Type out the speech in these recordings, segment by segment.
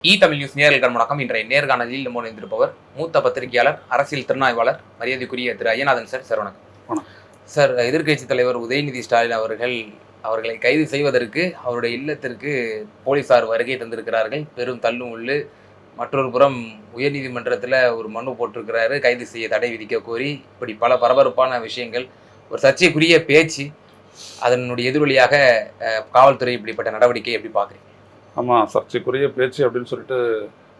Tamil news நேயர்களுக்கு வணக்கம். இன்றைய நேர்காணலில் நம்ம இணைந்திருப்பவர் மூத்த பத்திரிகையாளர், அரசியல் திறனாய்வாளர், மரியாதைக்குரிய திரு ஐயநாதன் சார். சார் வணக்கம். சார், எதிர்க்கட்சி தலைவர் உதயநிதி ஸ்டாலின் அவர்களை கைது செய்வதற்கு அவருடைய இல்லத்திற்கு போலீசார் வருகை தந்திருக்கிறார்கள். பெரும் தள்ளுமுள்ளு. மற்றொரு புறம் உயர்நீதிமன்றத்தில் ஒரு மனு போட்டிருக்கிறாரு, கைது செய்ய தடை விதிக்க கோரி. இப்படி பல பரபரப்பான விஷயங்கள், ஒரு சர்ச்சைக்குரிய பேச்சு. அதனுடைய எதிரொலியாக காவல்துறை இப்படிப்பட்ட நடவடிக்கை எப்படி பார்க்குறீங்க? ஆமாம், சர்ச்சைக்குரிய பேச்சு அப்படின்னு சொல்லிட்டு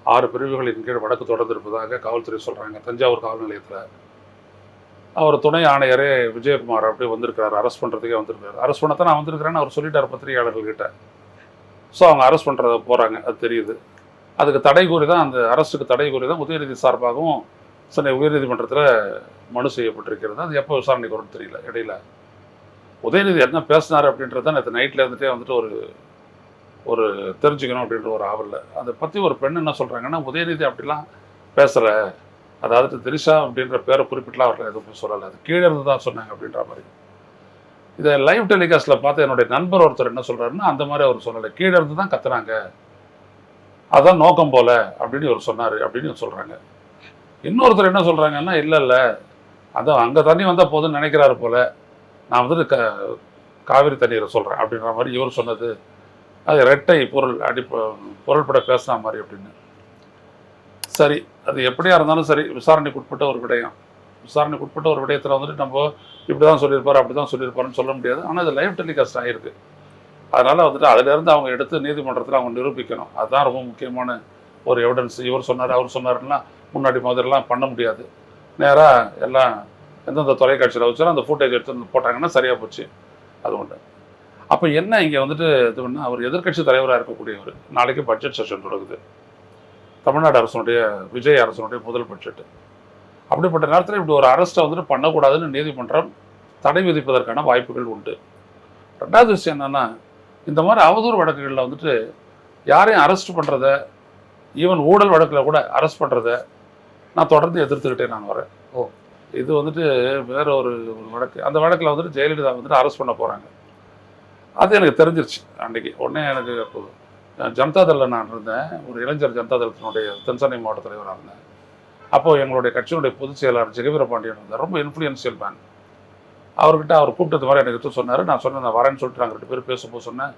6 பிரிவுகளின் கீழ் வழக்கு தொடர்ந்து இருப்பதாக காவல்துறை சொல்கிறாங்க. தஞ்சாவூர் காவல் நிலையத்தில் அவர் துணை ஆணையரே விஜயகுமார் அப்படி வந்திருக்கிறார், அரெஸ்ட் பண்ணுறதுக்கே வந்திருக்காரு. அரெஸ்ட் பண்ணத்தான் நான் வந்திருக்கிறேன்னு அவர் சொல்லிட்டார் பத்திரிகையாளர்கள்கிட்ட. ஸோ அவங்க அரெஸ்ட் பண்ணுறத போகிறாங்க, அது தெரியுது. அதுக்கு தடை கூறி தான், அந்த அரசுக்கு தடை கூறி தான் உதயநிதி சார்பாகவும் சென்னை உயர்நீதிமன்றத்தில் மனு செய்யப்பட்டிருக்கிறது. அது எப்போ விசாரணைக்கு வரும்னு தெரியல. இடையில உதயநிதி என்ன பேசினார் அப்படின்றது தான் நேற்று நைட்டில் இருந்துகிட்டே வந்துட்டு ஒரு தெரிஞ்சுக்கணும் அப்படின்ற ஒரு ஆவலில். அதை பற்றி ஒரு பெண் என்ன சொல்கிறாங்கன்னா, உதயநிதி அப்படிலாம் பேசலை, அதாவது திரிஷா அப்படின்ற பேரை குறிப்பிட்டலாம் அவர்கள் எதுவும் சொல்லலை, அது கீழே இருந்து தான் சொன்னாங்க அப்படின்ற மாதிரி. இதை லைவ் டெலிகாஸ்ட்டில் பார்த்து என்னுடைய நண்பர் ஒருத்தர் என்ன சொல்கிறாருன்னா, அந்த மாதிரி அவர் சொல்லலை, கீழே இருந்து தான் கத்துனாங்க, அதான் நோக்கம் போல அப்படின்னு இவர் சொன்னார் அப்படின்னு சொல்கிறாங்க. இன்னொருத்தர் என்ன சொல்கிறாங்கன்னா, இல்லை அதான் அங்கே தண்ணி வந்தால் போதுன்னு நினைக்கிறாரு போல், நான் வந்துட்டு காவிரி தண்ணீரை சொல்கிறேன் அப்படின்ற மாதிரி இவர் சொன்னது, அது ரெட்டை பொருள்பட பேசின மாதிரி அப்படின்னு. சரி, அது எப்படியா இருந்தாலும் சரி, விசாரணைக்கு உட்பட்ட ஒரு விடயம். விசாரணைக்கு உட்பட்ட ஒரு விடயத்தில் வந்துட்டு நம்ம இப்படி தான் சொல்லியிருப்பார், அப்படி தான் சொல்லியிருப்பாருன்னு சொல்ல முடியாது. ஆனால் அது லைவ் டெலிகாஸ்ட் ஆகிருக்கு. அதனால் வந்துட்டு அதிலேருந்து அவங்க எடுத்து நீதிமன்றத்தில் அவங்க நிரூபிக்கணும். அதுதான் ரொம்ப முக்கியமான ஒரு எவிடன்ஸ். இவர் சொன்னார், அவர் சொன்னார்னா முன்னாடி மாதிரிலாம் பண்ண முடியாது. நேராக எல்லாம் எந்தெந்த தொலைக்காட்சியில் வச்சாலும் அந்த ஃபுட்டேஜ் எடுத்து போட்டாங்கன்னா சரியாக போச்சு. அது ஒன்று. அப்போ என்ன இங்கே வந்துட்டு இது பண்ணால், அவர் எதிர்க்கட்சி தலைவராக இருக்கக்கூடியவர். நாளைக்கு பட்ஜெட் செஷன் தொடங்குது. தமிழ்நாடு அரசனுடைய, விஜய் அரசனுடைய முதல் பட்ஜெட்டு. அப்படிப்பட்ட நேரத்தில் இப்படி ஒரு அரெஸ்ட்டை வந்துட்டு பண்ணக்கூடாதுன்னு நீதிமன்றம் தடை விதிப்பதற்கான வாய்ப்புகள் உண்டு. ரெண்டாவது விஷயம் என்னென்னா, இந்த மாதிரி அவதூறு வழக்குகளில் வந்துட்டு யாரையும் அரெஸ்ட் பண்ணுறத, ஈவன் ஊழல் வழக்கில் கூட அரெஸ்ட் பண்ணுறத நான் தொடர்ந்து எதிர்த்துக்கிட்டே நான் வரேன். இது வந்துட்டு வேற ஒரு வழக்கு. அந்த வழக்கில் வந்துட்டு ஜெயலலிதா வந்துட்டு அரெஸ்ட் பண்ண போகிறாங்க. அது எனக்கு தெரிஞ்சிருச்சு அன்றைக்கி. உடனே எனக்கு ஜனதாதளில் நான் இருந்தேன், ஒரு இளைஞர் ஜனதாதளத்தினுடைய தென்சென்னை மாவட்ட தலைவராக இருந்தேன். அப்போது எங்களுடைய கட்சியினுடைய பொதுச் செயலாளர் ஜெகவீர பாண்டியன் இருந்தார், ரொம்ப இன்ஃப்ளூயன்சியல் மேன். அவர்கிட்ட அவர் கூப்பிட்டது மாதிரி எனக்கு எடுத்து சொன்னார். நான் சொன்னேன், நான் வரேன்னு சொல்லிட்டு நாங்கள் 2 பேரும் பேசும்போது சொன்னேன்,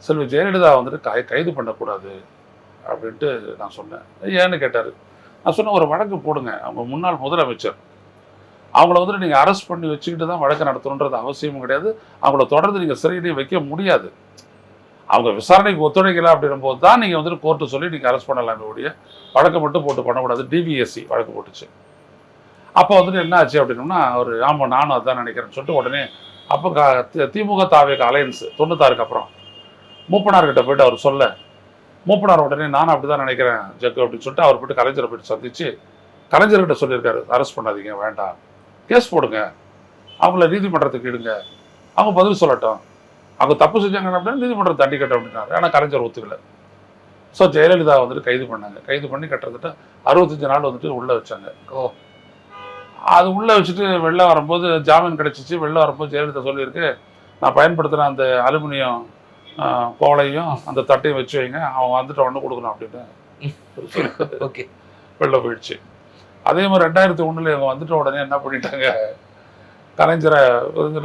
செல்வி ஜெயலலிதா வந்துட்டு கைது பண்ணக்கூடாது அப்படின்ட்டு நான் சொன்னேன். ஏன்னு கேட்டார். நான் சொன்னேன், ஒரு வழக்கு போடுங்க, அவங்க முன்னாள் முதலமைச்சர், அவங்கள வந்துட்டு நீங்கள் அரெஸ்ட் பண்ணி வச்சுக்கிட்டு தான் வழக்கு நடத்தணுன்றது அவசியமும் கிடையாது. அவங்கள தொடர்ந்து நீங்கள் சிறையிலையும் வைக்க முடியாது. அவங்க விசாரணைக்கு ஒத்துழைக்கல அப்படின்னும் போது தான் நீங்கள் வந்துட்டு கோர்ட்டு சொல்லி நீங்கள் அரெஸ்ட் பண்ணலாமே ஒழிய வழக்கை மட்டும் போட்டு பண்ணக்கூடாது. டிவிஎஸ்சி வழக்கு போட்டுச்சு. அப்போ வந்துட்டு என்ன ஆச்சு அப்படின்னோம்னா, அவர் ஆமாம் நானும் அதுதான் நினைக்கிறேன்னு சொல்லிட்டு உடனே அப்போ திமுக தாவேக அலையன்ஸ் 96க்கு அப்புறம் மூப்பனார்கிட்ட போய்ட்டு அவர் சொல்ல, மூப்பனார் உடனே நானும் அப்படி தான் நினைக்கிறேன் ஜக்கு அப்படின்னு சொல்லிட்டு அவர் போய்ட்டு கலைஞரை போய்ட்டு சந்திச்சு கலைஞர்கிட்ட சொல்லியிருக்காரு, அரெஸ்ட் பண்ணாதீங்க, வேண்டாம், கேஸ் போடுங்க, அவங்கள நீதிமன்றத்துக்கு இடுங்க, அவங்க பதில் சொல்லட்டும், அவங்க தப்பு செஞ்சாங்க அப்படின்னா நீதிமன்றம் தண்டி கட்ட அப்படின்னாரு. ஆனால் கலைஞர் ஒத்துக்கல. ஸோ ஜெயலலிதா வந்துட்டு கைது பண்ணாங்க. கைது பண்ணி கிட்டத்தட்ட 65 நாள் வந்துட்டு உள்ளே வச்சாங்க. அது உள்ளே வச்சுட்டு வெளில வரும்போது ஜாமீன் கிடைச்சிச்சு. வெளில வரும்போது ஜெயலலிதா சொல்லியிருக்கு, நான் பயன்படுத்தின அந்த அலுமினியம் கோலையும் அந்த தட்டையும் வச்சு வைங்க, அவன் வந்துட்டு ஒன்று கொடுக்கணும் அப்படின்னு ஓகே வெளில போயிடுச்சு. அதே மாதிரி 2001 இவங்க வந்துட்டு உடனே என்ன பண்ணிட்டாங்க, கலைஞரை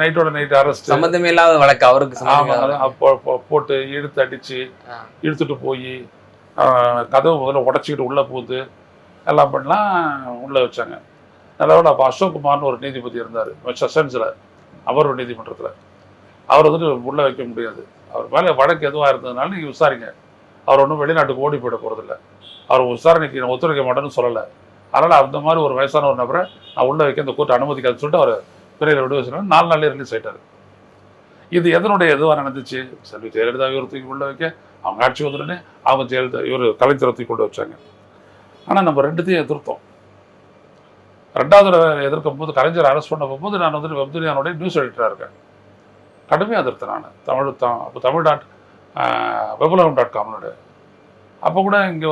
நைட்டோட நைட் அரெஸ்ட், சம்பந்தமே இல்லாத வழக்கு அவருக்கு போட்டு இழுத்து அடிச்சு இழுத்துட்டு போய் கதவு முதல்ல உடச்சிக்கிட்டு உள்ளே போகுது எல்லாம் பண்ணலாம் உள்ளே வச்சாங்க. நல்லவேளை அப்போ அசோக் குமார்னு ஒரு நீதிபதி இருந்தார் செஷன்ஸில், அவர் ஒரு நீதிமன்றத்தில். அவர் வந்துட்டு உள்ளே வைக்க முடியாது, அவர் மேலே வழக்கு எதுவாக இருந்ததுனால நீங்கள் விசாரிங்க, அவர் ஒன்றும் வெளிநாட்டுக்கு ஓடி போயிட போகிறதில்ல, அவர் விசாரணைக்கு நான் ஒத்துழைக்க மாட்டேன்னு சொல்லலை. அதனால் அந்த மாதிரி ஒரு வயசான ஒரு நபரை நான் உள்ளே வைக்க இந்த கோர்ட் அனுமதிக்காதுன்னு சொல்லிட்டு அவர் பிறையில் விட வச்சுருந்தாங்க. 4 நாள்லேயே ரிலீஸ் ஆகிட்டார். இது எதனுடைய எதுவாக நடந்துச்சு, செல்வி ஜெயலலிதா இவர் தூக்கி உள்ளே வைக்க, அவங்க ஆட்சி வந்துடனே அவங்க ஜெயலலிதா இவர் கலைஞரை தூக்கி கொண்டு வச்சாங்க. ஆனால் நம்ம ரெண்டுத்தையும் எதிர்த்தோம். 2வது எதிர்க்கும் போது கலைஞர் அரெஸ்ட் பண்ண போகும்போது நான் வந்துட்டு வெப்துனியானுடைய நியூஸ் எடிட்டராக இருக்கேன். கடுமையாக எதிர்த்தேன் நான். அப்போ தமிழ்.வெபுலகம்.com. அப்போ கூட இங்கே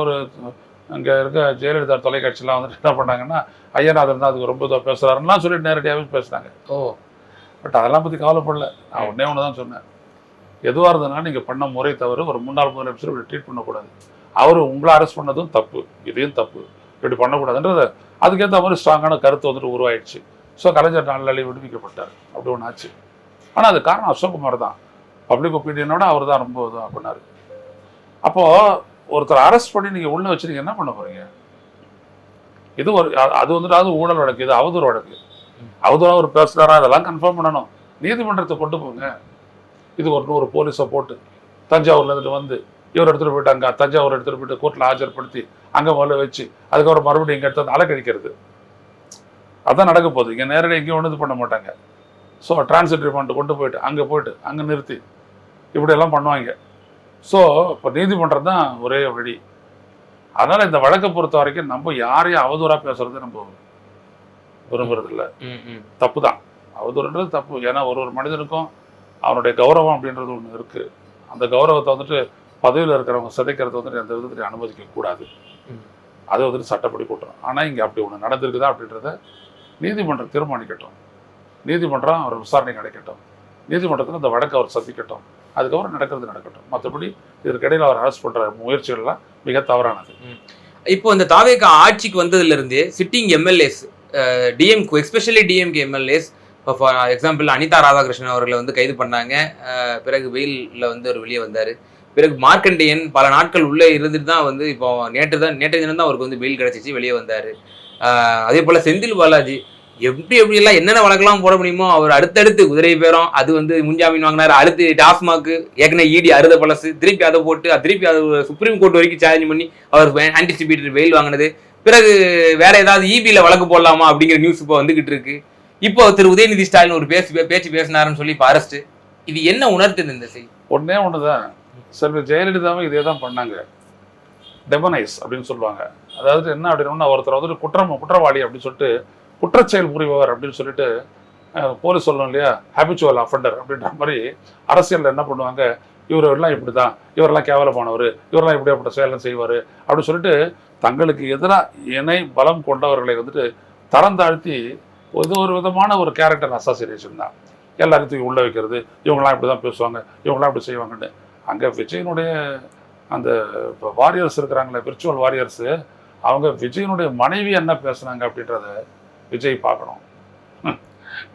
அங்கே இருக்க ஜெயலலிதா தொலைக்காட்சியெலாம் வந்துட்டு என்ன பண்ணாங்கன்னா, ஐயநாதன் தான் அதுக்கு ரொம்ப இதாக பேசுகிறாருலாம் சொல்லிட்டு நேரடியாகவே பேசுனாங்க. பட் அதெல்லாம் பற்றி கவலைப்படல. நான் ஒன்று தான் சொன்னேன், எதுவாக இருந்ததுனால நீங்கள் பண்ண முறை தவிர ஒரு முன்னாள் முதலமைச்சர் இப்படி ட்ரீட் பண்ணக்கூடாது. அவர் உங்களை அரெஸ்ட் பண்ணதும் தப்பு, இதையும் தப்பு, இப்படி பண்ணக்கூடாதுன்றது அதுக்கேற்ற மாதிரி ஸ்ட்ராங்கான கருத்து வந்துட்டு உருவாயிடுச்சு. ஸோ கலைஞர் நாளில் விடுவிக்கப்பட்டார், அப்படி ஒன்று ஆச்சு. ஆனால் அது காரணம் அசோக்குமார் தான். பப்ளிக் ஒப்பீனியனோட அவர் தான் ரொம்ப இதாக பண்ணார். அப்போது ஒருத்தர் அரெஸ்ட் பண்ணி நீங்கள் உள்ளே வச்சு நீங்கள் என்ன பண்ண போகிறீங்க? இது ஒரு அது வந்துட்டு அது ஊழல் வழக்கு, இது அவதூறு வழக்கு. அவதூறாக ஒரு பேசுகிறாரா அதெல்லாம் கன்ஃபார்ம் பண்ணணும், நீதிமன்றத்தை கொண்டு போங்க. இது ஒரு 100 போலீஸை போட்டு தஞ்சாவூர்ல இருந்துட்டு வந்து இவர் எடுத்துகிட்டு போயிட்டு அங்கே தஞ்சாவூர் எடுத்துகிட்டு போயிட்டு கோர்ட்டில் ஆஜர்படுத்தி அங்கே முதல்ல வச்சு அதுக்கப்புறம் மறுபடியும் இங்கே எடுத்து வந்து அலக்கழிக்கிறது, அதான் நடக்க போகுது. இங்கே நேரடியாக எங்கேயும் ஒன்று இது பண்ண மாட்டாங்க. ஸோ டிரான்சிட் ரிமாண்ட் கொண்டு போயிட்டு அங்கே நிறுத்தி இப்படியெல்லாம் பண்ணுவாங்க. ஸோ இப்போ நீதிமன்றம் தான் ஒரே வழி. அதனால் இந்த வழக்கை பொறுத்த வரைக்கும் நம்ம யாரையும் அவதூறாக பேசுறது நம்ம விரும்புறது இல்லை. தப்பு தான், அவதூறுன்றது தப்பு. ஏன்னா ஒரு மனிதனுக்கும் அவனுடைய கௌரவம் அப்படின்றது ஒன்று இருக்குது. அந்த கௌரவத்தை வந்துட்டு பதவியில் இருக்கிறவங்க சிதைக்கிறது வந்துட்டு எந்த விதத்துலையும் அனுமதிக்க கூடாது. அதை வந்துட்டு சட்டப்படி கூட்டுறோம். ஆனால் இங்கே அப்படி ஒன்று நடந்திருக்குதா அப்படின்றத நீதிமன்றம் தீர்மானிக்கட்டும், நீதிமன்றம் அவர் விசாரணை கிடைக்கட்டும், நீதிமன்றத்தில் அந்த வழக்கை அவர் சந்திக்கட்டும், அதுக்கப்புறம் நடக்கட்டும். மற்றபடி இதற்கிடையில் அவர் அரெஸ்ட் பண்ணுற முயற்சிகள்லாம் மிக தவறானது. இப்போ இந்த தாவேகா ஆட்சிக்கு வந்ததுலேருந்தே sitting MLAs DMK especially DMK MLAs, இப்போ ஃபார் எக்ஸாம்பிள் அனிதா ராதாகிருஷ்ணன் அவர்களை வந்து கைது பண்ணாங்க. பிறகு வெயிலில் வந்து அவர் வெளியே வந்தார். பிறகு மார்க்கண்டேயன் பல நாட்கள் உள்ளே இருந்துட்டு தான் வந்து இப்போ நேற்று தினம் தான் அவருக்கு வந்து பெயில் கிடச்சிச்சு, வெளியே வந்தார். அதே போல் செந்தில் பாலாஜி எப்படியெல்லாம் என்னென்ன வழக்கெல்லாம் போட முடியுமோ அவர் அடுத்தடுத்து குதிரை பேரம் அது வந்து முன்ஜாமீன் வாங்கினார். அடுத்து டாஸ்மாக்கு ஏற்கனவே இடி அறுத பழசு திருப்பி அதை போட்டு திருப்பி அது சுப்ரீம் கோர்ட் வரைக்கும் சேலஞ்ச் பண்ணி அவர் ஆன்டிசிபேட்டட் பெயில் வாங்கினது. பிறகு வேற ஏதாவது இபியில் வழக்கு போடலாமா அப்படிங்கிற நியூஸ் இப்போ வந்துகிட்டு இருக்கு. இப்போ திரு உதயநிதி ஸ்டாலின் ஒரு பேச்சு பேசினாருன்னு சொல்லி இப்போ அரெஸ்ட். இது என்ன உணர்த்துது இந்த செய்தி? ஒன்னே ஒண்ணுதான், செல்வி ஜெயலலிதாவும் இதே தான் பண்ணாங்க, டெமனைஸ் அப்படின்னு சொல்லுவாங்க. அதாவது என்ன அப்படின்னா ஒருத்தர் வந்துட்டு குற்றவாளி அப்படின்னு சொல்லிட்டு குற்றச்செயல் புரிபவர் அப்படின்னு சொல்லிட்டு போலீஸ் சொல்லணும் இல்லையா, ஹேபிச்சுவல் அஃபெண்டர் அப்படின்ற மாதிரி அரசியலில் என்ன பண்ணுவாங்க, இவரெல்லாம் இப்படி தான், இவரெல்லாம் கேவலமானவர், இவரெல்லாம் இப்படி அப்படி செயலாம் செய்வார் அப்படின்னு சொல்லிட்டு தங்களுக்கு எதிராக இணை பலம் கொண்டவர்களை வந்துட்டு தரம் தாழ்த்தி இது ஒரு விதமான ஒரு கேரக்டர் அசாசினேஷன் தான். எல்லாத்தையும் உள்ளே வைக்கிறது, இவங்களாம் இப்படி தான் பேசுவாங்க, இவங்களாம் இப்படி செய்வாங்கன்னு. அங்கே விஜயனுடைய அந்த இப்போ வாரியர்ஸ் இருக்கிறாங்களே, விர்ச்சுவல் வாரியர்ஸு, அவங்க விஜயனுடைய மனைவி என்ன பேசுனாங்க அப்படின்றத விஜய் பார்க்கணும்.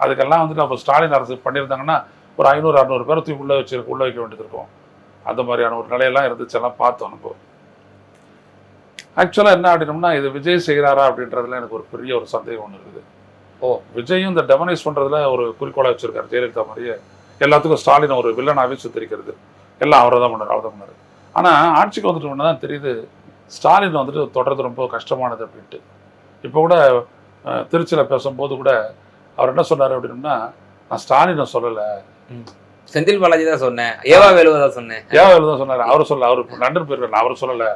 அதுக்கெல்லாம் வந்துட்டு அப்போ ஸ்டாலின் அரசு பண்ணியிருந்தாங்கன்னா ஒரு 500-600 பேரை தூக்கி உள்ளே வைக்க வேண்டியது இருக்கும். அந்த மாதிரியான ஒரு நிலையெல்லாம் இருந்துச்செல்லாம் பார்த்தோம். நம்ம ஆக்சுவலாக என்ன அப்படின்னோம்னா இது விஜய் செய்கிறாரா அப்படின்றதுல எனக்கு ஒரு பெரிய ஒரு சந்தேகம் ஒன்று இருக்குது. விஜயும் இந்த டெமனைஸ் பண்ணுறதுல ஒரு குறிக்கோளாக வச்சுருக்காரு. ஜெயலலிதா மாதிரியே எல்லாத்துக்கும் ஸ்டாலின் ஒரு வில்லனாகவே சுத்தரிக்கிறது, எல்லாம் அவரை தான் பண்ணார். ஆனால் ஆட்சிக்கு வந்துட்டு ஒன்று தான் தெரியுது, ஸ்டாலின் வந்துட்டு தொடர்றது ரொம்ப கஷ்டமானது அப்படின்ட்டு. இப்போ கூட திருச்சியில் பேசும்போது கூட அவர் என்ன சொன்னார் அப்படின்னா, நான் ஸ்டாலினை சொல்லலை, செந்தில் பாலாஜி தான் சொன்னேன், ஏவா வேலுவை தான் சொன்னேன். ஏவா வேலு தான் சொன்னார். அவர் சொல்ல, அவர் லண்டன் போயிருக்காரு, அவர் சொல்லலை.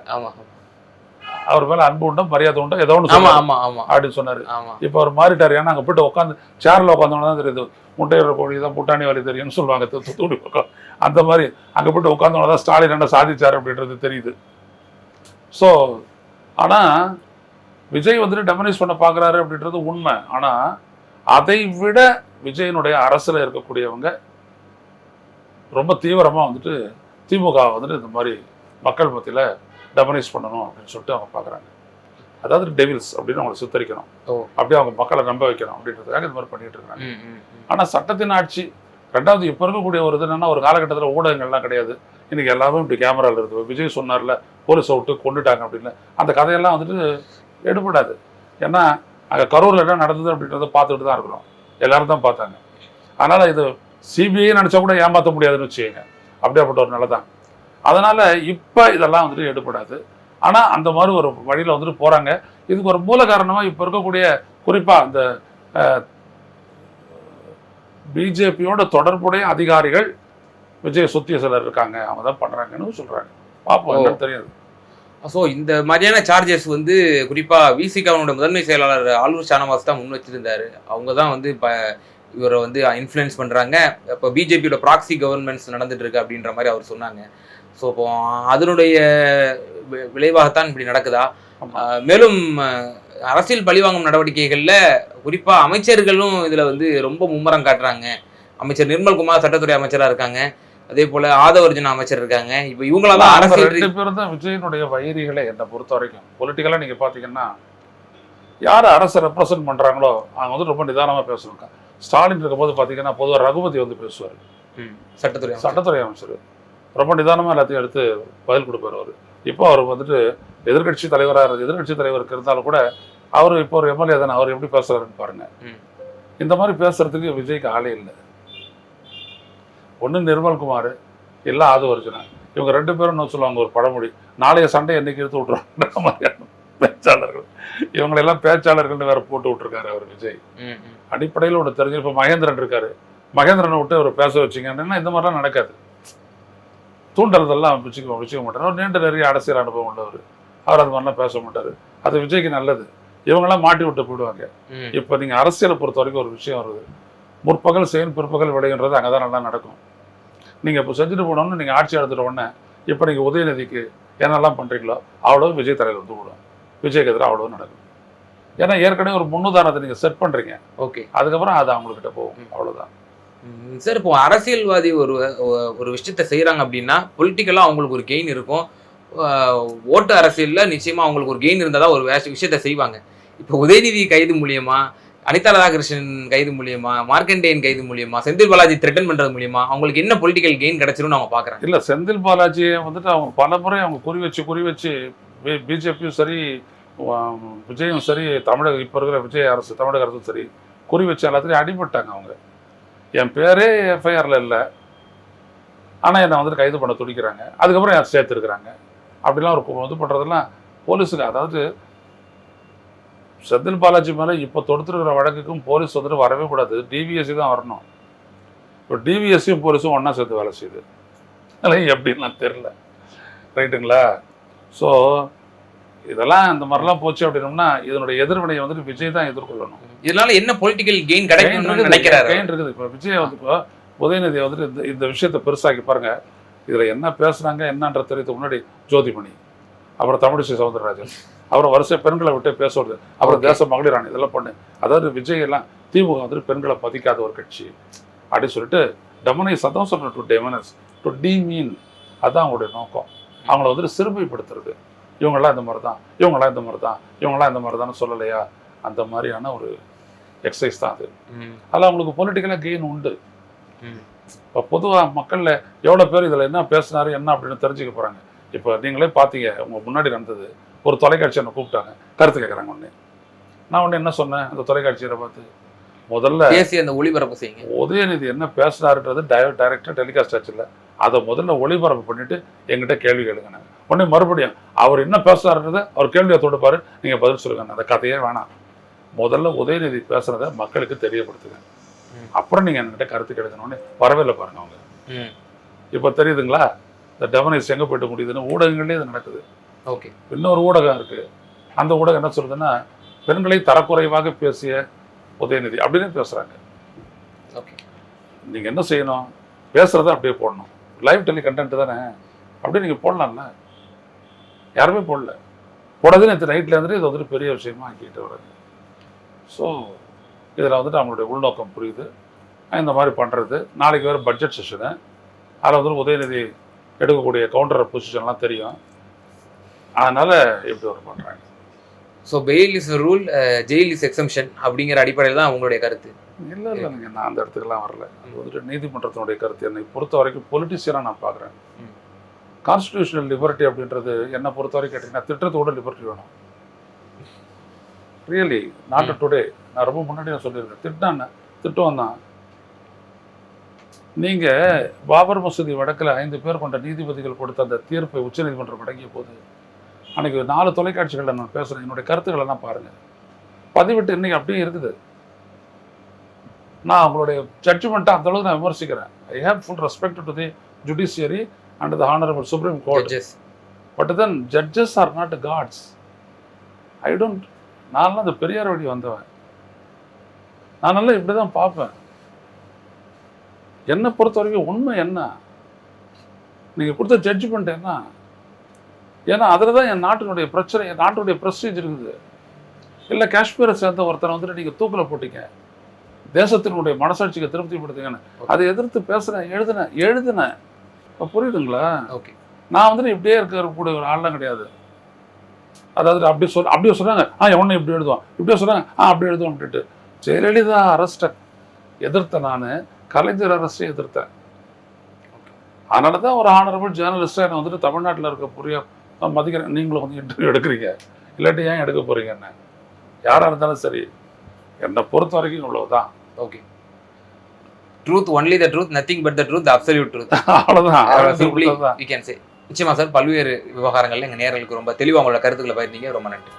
அவர் மேலே அன்பு உண்டோ மரியாதை உண்டோ ஏதோ ஒன்று அப்படின்னு சொன்னார். இப்போ அவர் மாறிட்டார். ஏன்னா அங்கே போயிட்டு உட்காந்து சேரில் உட்காந்தோன்னு தான் தெரியுது, முட்டையோட கோழி தான் புட்டாணி வலி தெரியும்னு சொல்லுவாங்க தூத்துக்குடி பக்கம். அந்த மாதிரி அங்கே போய்ட்டு உட்காந்தோன்னு தான் ஸ்டாலின் என்ன சாதிச்சார் அப்படின்றது தெரியுது. ஸோ ஆனால் விஜய் வந்துட்டு டெமனைஸ் பண்ண பார்க்குறாரு அப்படின்றது உண்மை. ஆனால் அதை விட விஜயனுடைய அரசில் இருக்கக்கூடியவங்க ரொம்ப தீவிரமாக வந்துட்டு திமுக வந்துட்டு இந்த மாதிரி மக்கள் மத்தியில் டெமனைஸ் பண்ணணும் அப்படின்னு சொல்லிட்டு அவங்க பார்க்குறாங்க. அதாவது டெவில்ஸ் அப்படின்னு அவங்களை சித்தரிக்கணும், அப்படியே அவங்க மக்களை நம்ப வைக்கணும் அப்படின்றதுக்காக இது மாதிரி பண்ணிட்டு இருக்காங்க. ஆனால் சட்டத்தின் ஆட்சி ரெண்டாவது இப்போ இருக்கக்கூடிய ஒரு இது என்னன்னா, ஒரு காலகட்டத்தில் ஊடகங்கள்லாம் கிடையாது, இன்னைக்கு எல்லாமே இப்படி கேமராவில் இருக்குது. விஜய் சொன்னார்ல போலீஸை விட்டு கொண்டுட்டாங்க அப்படின்னு, அந்த கதையெல்லாம் வந்துட்டு எடுபடாது. ஏன்னா அங்கே கரூரில் என்ன நடந்தது அப்படின்றத பார்த்துட்டு தான் இருக்கிறோம், எல்லாரும் தான் பார்த்தாங்க. அதனால் இது சிபிஐ நினச்சா கூட ஏமாற்ற முடியாதுன்னு வச்சுக்கோங்க, அப்படியாப்பட்ட ஒரு நிலை தான். அதனால் இப்போ இதெல்லாம் வந்துட்டு எடுபடாது. ஆனால் அந்த மாதிரி ஒரு வழியில் வந்துட்டு போகிறாங்க. இதுக்கு ஒரு மூல காரணமாக இப்போ இருக்கக்கூடிய குறிப்பாக அந்த பிஜேபியோட தொடர்புடைய அதிகாரிகள் விஜய் சுத்திய சிலர் இருக்காங்க, அவங்க தான் பண்ணுறாங்கன்னு சொல்கிறாங்க. பார்ப்போம், என்னன்னு தெரியாது. ஸோ இந்த மாதிரியான சார்ஜஸ் வந்து குறிப்பாக விசிகாவோட முதன்மை செயலாளர் ஆலூர் ஷானவாஸ் தான் முன் வச்சிருந்தாரு. அவங்க தான் வந்து இப்போ இவரை வந்து இன்ஃப்ளூயன்ஸ் பண்ணுறாங்க, இப்போ பிஜேபியோட ப்ராக்சி கவர்மெண்ட்ஸ் நடந்துட்டு இருக்கு அப்படின்ற மாதிரி அவர் சொன்னாங்க. ஸோ இப்போ அதனுடைய விளைவாகத்தான் இப்படி நடக்குதா? மேலும் அரசியல் பழிவாங்கும் நடவடிக்கைகளில் குறிப்பாக அமைச்சர்களும் இதில் வந்து ரொம்ப மும்முரம் காட்டுறாங்க. அமைச்சர் நிர்மல்குமார் சட்டத்துறை அமைச்சராக இருக்காங்க, அதே போல ஆதவர்ஜுன அமைச்சர் இருக்காங்க. இப்ப இவங்களெல்லாம் அரசியல் 2 பேரும் தான் விஜயனுடைய வைரிகளே என்னை பொறுத்த வரைக்கும். பொலிட்டிக்கலா நீங்க பாத்தீங்கன்னா யார் அரசை ரெப்ரசென்ட் பண்றாங்களோ அவங்க வந்து ரொம்ப நிதானமா பேசுவாங்க. ஸ்டாலின் இருக்கும்போது பாத்தீங்கன்னா பொதுவா ரகுபதி வந்து பேசுவார், சட்டத்துறை அமைச்சர். ரொம்ப நிதானமா எல்லாத்தையும் எடுத்து பதில் கொடுப்பார் அவர். இப்போ அவர் வந்துட்டு எதிர்கட்சி தலைவருக்கு இருந்தாலும் கூட அவர் இப்போ ஒரு எம்எல்ஏ தானே, அவர் எப்படி பேசுறாருன்னு பாருங்க. இந்த மாதிரி பேசுறதுக்கு விஜய்க்கு ஆளே இல்லை. ஒன்று நிர்மல்குமார், இல்லை ஆதவர்ஜுனா, இவங்க 2 பேரும் என்ன சொல்லுவாங்க, ஒரு பழமொழி, நாளைய சண்டை என்னைக்கு எடுத்து விட்டுருவாங்க மாதிரியான பேச்சாளர்கள். இவங்களெல்லாம் பேச்சாளர்கள்னு வேற போட்டு விட்டுருக்காரு அவர் விஜய். அடிப்படையில் ஒன்று தெரிஞ்சு, இப்போ மகேந்திரன் இருக்காரு, மகேந்திரனை விட்டு அவர் பேச வச்சிங்கன்னா இந்த மாதிரிலாம் நடக்காது. தூண்டறதெல்லாம் வச்சுக்க மாட்டார். அவர் நீண்ட நிறைய அரசியல் அனுபவம் உள்ளவர், அவர் அது மாதிரிலாம் பேச மாட்டார். அது விஜய்க்கு நல்லது. இவங்கெல்லாம் மாட்டி விட்டு போயிடுவாங்க. இப்போ நீங்கள் அரசியலை பொறுத்த வரைக்கும் ஒரு விஷயம் வருது, முற்பகல் செய்யும் பிற்பகல் விளையுன்றது அங்கே தான் நல்லா நடக்கும். நீங்கள் இப்போ செஞ்சுட்டு போனோம்னு நீங்கள் ஆட்சி எடுத்துட்ட உடனே இப்போ நீங்கள் உதயநிதிக்கு என்னெல்லாம் பண்ணுறீங்களோ அவ்வளோ விஜய் தலையில் வந்து விடும், விஜய்க்கு எதிராக அவ்வளோ நடக்கும். ஏன்னா ஏற்கனவே ஒரு முன்னுதாரணத்தை நீங்கள் செட் பண்ணுறீங்க. ஓகே, அதுக்கப்புறம் அது அவங்கக்கிட்ட போகும், அவ்வளோதான். சார், இப்போ அரசியல்வாதி ஒரு விஷயத்த செய்கிறாங்க அப்படின்னா பொலிட்டிக்கலாக அவங்களுக்கு ஒரு கெயின் இருக்கும். ஓட்டு அரசியலில் நிச்சயமாக அவங்களுக்கு ஒரு கெயின் இருந்தால் தான் ஒரு விஷயத்த செய்வாங்க. இப்போ உதயநிதி கைது மூலியமா, அனிதா ராதாகிருஷ்ணன் கைது மூலியமா, மார்க்கண்டேயன் கைது மூலியமா, செந்தில் பாலாஜி த்ரெட்டன் பண்றது மூலியமா அவங்களுக்கு என்ன பொலிட்டிக்கல் கெயின் கிடைச்சிரும்னு அவங்க பாக்குறாங்க. இல்ல, செந்தில் பாலாஜியை வந்துட்டு அவங்க பல முறை அவங்க குறி வச்சு பிஜேபியும் சரி விஜயும் சரி, தமிழக இப்போ இருக்கிற விஜய் அரசு தமிழக அரசும் சரி குறி வச்சு எல்லாத்துலையும் அடிபட்டாங்க. அவங்க என் பேரே எஃப்ஐஆர்ல இல்லை, ஆனால் என்னை வந்துட்டு கைது பண்ண துடிக்கிறாங்க. அதுக்கப்புறம் யார் சேர்த்துருக்குறாங்க. அப்படிலாம் ஒரு இது பண்ணுறதெல்லாம் போலீஸுக்கு, அதாவது செந்தில் பாலாஜி மேலே இப்போ தொடுத்துருக்கிற வழக்குக்கும் போலீஸ் வந்துட்டு வரவே கூடாது, டிவிஎஸ்சி தான் வரணும். இப்போ டிவிஎஸ்சியும் போலீஸும் ஒன்றா சேர்த்து வேலை செய்யுது. அதெல்லாம் எப்படின்லாம் தெரில, ரைட்டுங்களா? ஸோ இதெல்லாம் இந்த மாதிரிலாம் போச்சு அப்படின்னோம்னா இதனுடைய எதிர்வினையை வந்துட்டு விஜய் தான் எதிர்கொள்ளணும். இதனால என்ன பொலிட்டிக்கல் கெயின் கிடைக்கும்னு நினைக்கிறாரு? கெயின் இருக்குது. இப்போ விஜய் வந்து இப்போ உதயநிதியை வந்துட்டு இந்த விஷயத்தை பெருசாக்கி பாருங்க. இதில் என்ன பேசுனாங்க என்னன்ற தெரியறதுக்கு முன்னாடி ஜோதிமணி, அப்புறம் தமிழிசை சவுந்தரராஜன், அப்புறம் வரிசை பெண்களை விட்டு பேசுறது, அப்புறம் தேச மகளிர் அணி, இதெல்லாம் பண்ணு. அதாவது விஜய் எல்லாம் திமுக வந்துட்டு பெண்களை பதிக்காத ஒரு கட்சி அப்படின்னு சொல்லிட்டு டெமனைஸ், அதான் சொல்றேன், டு டெமனைஸ், டு டீமீன், அதுதான் அவங்களுடைய நோக்கம். அவங்கள வந்துட்டு சிறுமைப்படுத்துறது. இவங்கெல்லாம் இந்த மாதிரி தான், இவங்கெல்லாம் இந்த மாதிரி தான், இவங்கெல்லாம் இந்த மாதிரி தானே சொல்லலையா, அந்த மாதிரியான ஒரு எக்ஸசைஸ் தான் அது. அதில் அவங்களுக்கு பொலிட்டிக்கலாக கெயின் உண்டு. இப்போ பொதுவாக மக்களில் எவ்வளோ பேர் இதில் என்ன பேசினாரு என்ன அப்படின்னு தெரிஞ்சுக்க போகிறாங்க. இப்போ நீங்களே பார்த்தீங்க, உங்கள் முன்னாடி நடந்தது, ஒரு தொலைக்காட்சி என்னை கூப்பிட்டாங்க, கருத்து கேட்குறாங்க. ஒன்று நான் ஒன்று என்ன சொன்னேன், அந்த தொலைக்காட்சியை பார்த்து முதல்ல பேசி அந்த ஒளிபரப்பு செய்யுங்க, உதயநிதி என்ன பேசினாருன்றது டைரக்டாக டெலிகாஸ்ட் ஆச்சு இல்லை, அதை முதல்ல ஒளிபரப்பு பண்ணிட்டு எங்கிட்ட கேள்வி கேளுங்க. உடனே மறுபடியும் அவர் என்ன பேசுறாருன்றதை அவர் கேள்வியை தொடுப்பாரு, நீங்கள் பதில் சொல்லுங்க. அந்த கதையே வேணாம், முதல்ல உதயநிதி பேசுறதை மக்களுக்கு தெரியப்படுத்துங்க, அப்புறம் நீங்கள் என்கிட்ட கருத்து கேளுங்கன்னு வரவே இல்லை பாருங்க அவங்க. இப்போ தெரியுதுங்களா இந்த டெமனைஸ் எங்கே போயிட்டு முடியுதுன்னு? ஊடகங்களே இது நடக்குது. ஓகே, இன்னொரு ஊடகம் இருக்குது, அந்த ஊடகம் என்ன சொல்றதுன்னா பெண்களை தரக்குறைவாக பேசிய உதயநிதி அப்படின்னு பேசுகிறாங்க. ஓகே, நீங்கள் என்ன செய்யணும், பேசுகிறத அப்படியே போடணும். லைவ் டெலி கண்டென்ட் தானே, அப்படியே நீங்கள் போடலாம்ல. யாருமே போடல, போடாது நேற்று நைட்டில் இருந்துட்டு இது வந்துட்டு பெரிய விஷயமா ஆக்கிட்டு வராங்க. ஸோ இதில் வந்துட்டு அவங்களுடைய உள்நோக்கம் புரியுது. இந்த மாதிரி பண்ணுறது. நாளைக்கு வேறு பட்ஜெட் செஷனு, அதில் வந்துட்டு உதயநிதி எடுக்கக்கூடிய கவுண்டர் பொசிஷன்லாம் தெரியும். அதனால் எப்படி ஒரு பண்ணுறாங்க. So fail is rule, jail is exemption அப்படிங்கிற அடிப்படையில் தான் உங்களுடைய கருத்து? இல்லை இல்லைங்க, நான் அந்த இடத்துக்குலாம் வரல. அது வந்துட்டு நீதிமன்றத்தினுடைய கருத்து. என்னை பொறுத்த வரைக்கும் பொலிட்டிஷியனாக நான் பார்க்குறேன். கான்ஸ்டிடியூஷனல் லிபர்ட்டி அப்படின்றது என்னை பொறுத்த வரைக்கும் கேட்டிங்கன்னா திட்டத்தோட லிபர்ட்டி வேணும். ரியலி நாட் டுடே, நான் ரொம்ப முன்னாடி நான் சொல்லியிருக்கேன், திட்டம் தான். நீங்கள் பாபர் மசூதி வழக்கில் 5 பேர் கொண்ட நீதிபதிகள் கொடுத்த அந்த தீர்ப்பை உச்சநீதிமன்றம் வழங்கிய போது அன்றைக்கி 4 தொலைக்காட்சிகளில் நான் பேசுகிறேன், என்னுடைய கருத்துக்களை தான் பாருங்கள், பதிவிட்டு இன்றைக்கி அப்படியே இருக்குது. நான் அவங்களுடைய ஜட்ஜ்மெண்ட்டை அந்த அளவுக்கு நான் விமர்சிக்கிறேன். I have full respect to the judiciary and the honourable supreme court. But then judges are not gods. I don't, நான்லாம் அந்த பெரியார் வழி வந்தவன், நான் நல்லா இப்படி தான் பார்ப்பேன். என்னை பொறுத்த வரைக்கும் உண்மை என்ன, நீங்கள் கொடுத்த ஜட்ஜ்மெண்ட் என்ன, ஏன்னா அதில் தான் என் நாட்டினுடைய பிரச்சனை, என் நாட்டுடைய ப்ரெஸ்டீஜ் இருக்குது. இல்லை காஷ்மீரை சேர்ந்த ஒருத்தனை வந்துட்டு நீங்கள் தூக்கில் போட்டீங்க, தேசத்தினுடைய மனசாட்சிக்கு திருப்திப்படுத்துங்கன்னு அதை எதிர்த்து பேசுகிறேன், எழுதினேன். இப்போ புரியுதுங்களா? ஓகே. நான் வந்துட்டு இப்படியே இருக்கக்கூடிய ஒரு ஆள்லாம் கிடையாது. அதாவது அப்படியே சொன்னாங்க, எவனை இப்படி எழுதுவான், இப்படியே சொன்னாங்க, அப்படி எழுதுவான் அப்படின்ட்டு. ஜெயலலிதா அரெஸ்ட்டை எதிர்த்தேன் நான், கலைஞர் அரசை எதிர்த்தேன். அதனால தான் ஒரு ஆனரபிள் ஜேர்னலிஸ்டாக என்னை வந்துட்டு தமிழ்நாட்டில் இருக்க நான் மதிக்கிறேன். நீங்களும் வந்து இன்டர்வியூ எடுக்கிறீங்க, இல்லாட்டி ஏன் எடுக்க போகிறீங்க? என்ன யாராக இருந்தாலும் சரி, என்னை பொறுத்த வரைக்கும் இவ்வளவுதான். Okay. Truth, only the truth, nothing but the truth, the absolute truth. அவ்வளோதான். we can say. நிச்சயமா சார், பல்வேறு விவகாரங்கள்ல எங்க நேயர்களுக்கு ரொம்ப தெளிவாக உங்களோட கருத்துக்களை பகிர்ந்தீங்க. ரொம்ப நன்றி.